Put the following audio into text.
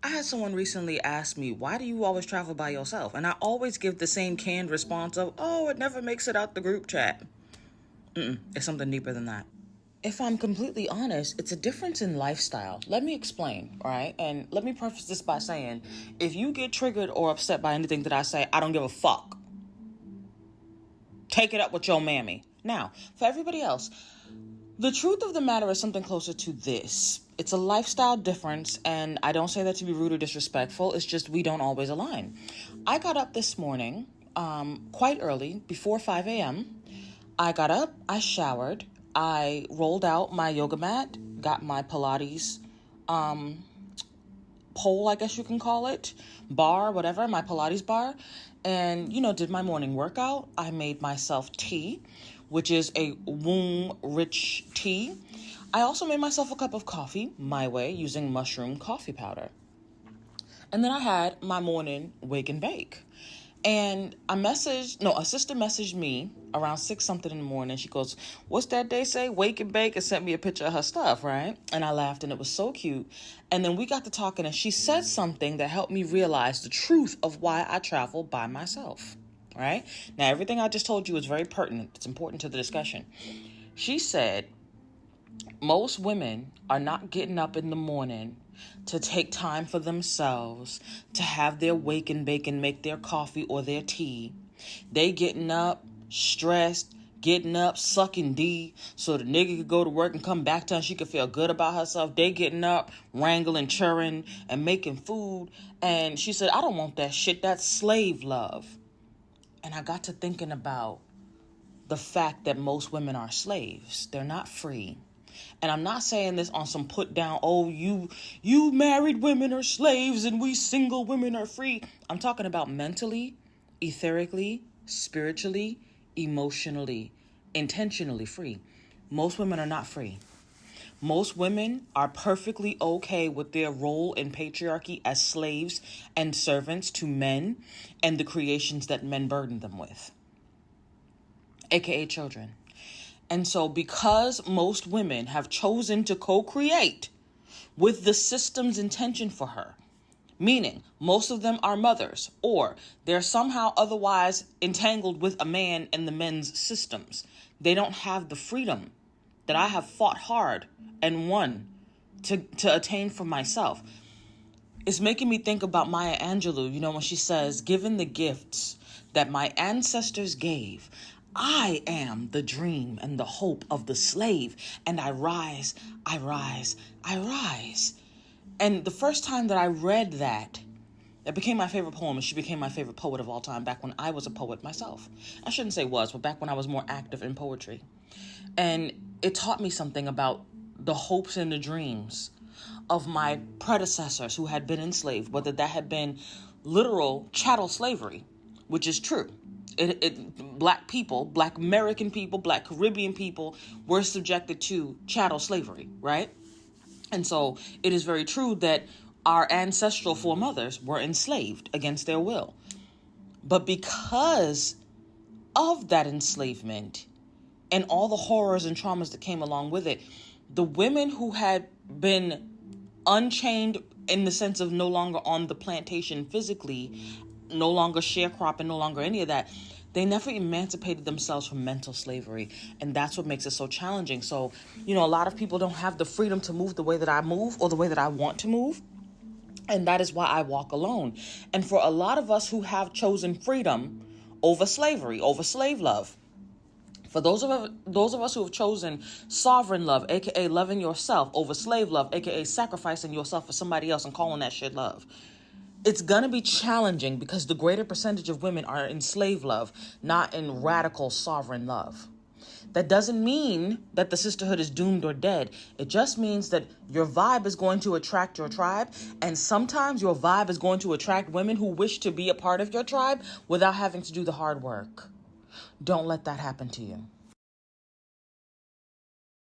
I had someone recently ask me, why do you always travel by yourself? And I always give the same canned response of, oh, it never makes it out the group chat. It's something deeper than that. If I'm completely honest, it's a difference in lifestyle. Let me explain, all right? And let me preface this by saying, if you get triggered or upset by anything that I say, I don't give a fuck. Take it up with your mammy. Now, for everybody else, the truth of the matter is something closer to this. It's a lifestyle difference, and I don't say that to be rude or disrespectful. It's just we don't always align. I got up this morning quite early, before 5 a.m. I got up, I showered, I rolled out my yoga mat, got my Pilates pole, I guess you can call it, bar, whatever, my Pilates bar, and, did my morning workout. I made myself tea, which is a womb-rich tea. I also made myself a cup of coffee, my way, using mushroom coffee powder. And then I had my morning wake and bake. And a sister messaged me around 6 something in the morning. She goes, what's that day say? Wake and bake, and sent me a picture of her stuff, right? And I laughed, and it was so cute. And then we got to talking, and she said something that helped me realize the truth of why I travel by myself, right? Now, everything I just told you is very pertinent. It's important to the discussion. She said, most women are not getting up in the morning to take time for themselves, to have their wake and bake and make their coffee or their tea. They getting up, stressed, getting up, sucking D, so the nigga could go to work and come back to her and she could feel good about herself. They getting up, wrangling, churring, and making food. And she said, I don't want that shit. That's slave love. And I got to thinking about the fact that most women are slaves. They're not free. And I'm not saying this on some put down, oh, you married women are slaves and we single women are free. I'm talking about mentally, etherically, spiritually, emotionally, intentionally free. Most women are not free. Most women are perfectly okay with their role in patriarchy as slaves and servants to men and the creations that men burden them with, aka children. And so because most women have chosen to co-create with the system's intention for her, meaning most of them are mothers, or they're somehow otherwise entangled with a man and the men's systems, they don't have the freedom that I have fought hard and won to attain for myself. It's making me think about Maya Angelou, when she says, given the gifts that my ancestors gave, I am the dream and the hope of the slave, and I rise, I rise, I rise. And the first time that I read that, it became my favorite poem, and she became my favorite poet of all time back when I was a poet myself. I shouldn't say was, but back when I was more active in poetry. And it taught me something about the hopes and the dreams of my predecessors who had been enslaved, whether that had been literal chattel slavery, which is true. Black people, Black American people, Black Caribbean people were subjected to chattel slavery, right? And so it is very true that our ancestral foremothers were enslaved against their will. But because of that enslavement and all the horrors and traumas that came along with it, the women who had been unchained in the sense of no longer on the plantation physically, no longer sharecropping, no longer any of that, they never emancipated themselves from mental slavery. And that's what makes it so challenging. So, a lot of people don't have the freedom to move the way that I move or the way that I want to move. And that is why I walk alone. And for a lot of us who have chosen freedom over slavery, over slave love, for those of us who have chosen sovereign love, aka loving yourself, over slave love, aka sacrificing yourself for somebody else and calling that shit love, it's going to be challenging because the greater percentage of women are in slave love, not in radical sovereign love. That doesn't mean that the sisterhood is doomed or dead. It just means that your vibe is going to attract your tribe. And sometimes your vibe is going to attract women who wish to be a part of your tribe without having to do the hard work. Don't let that happen to you.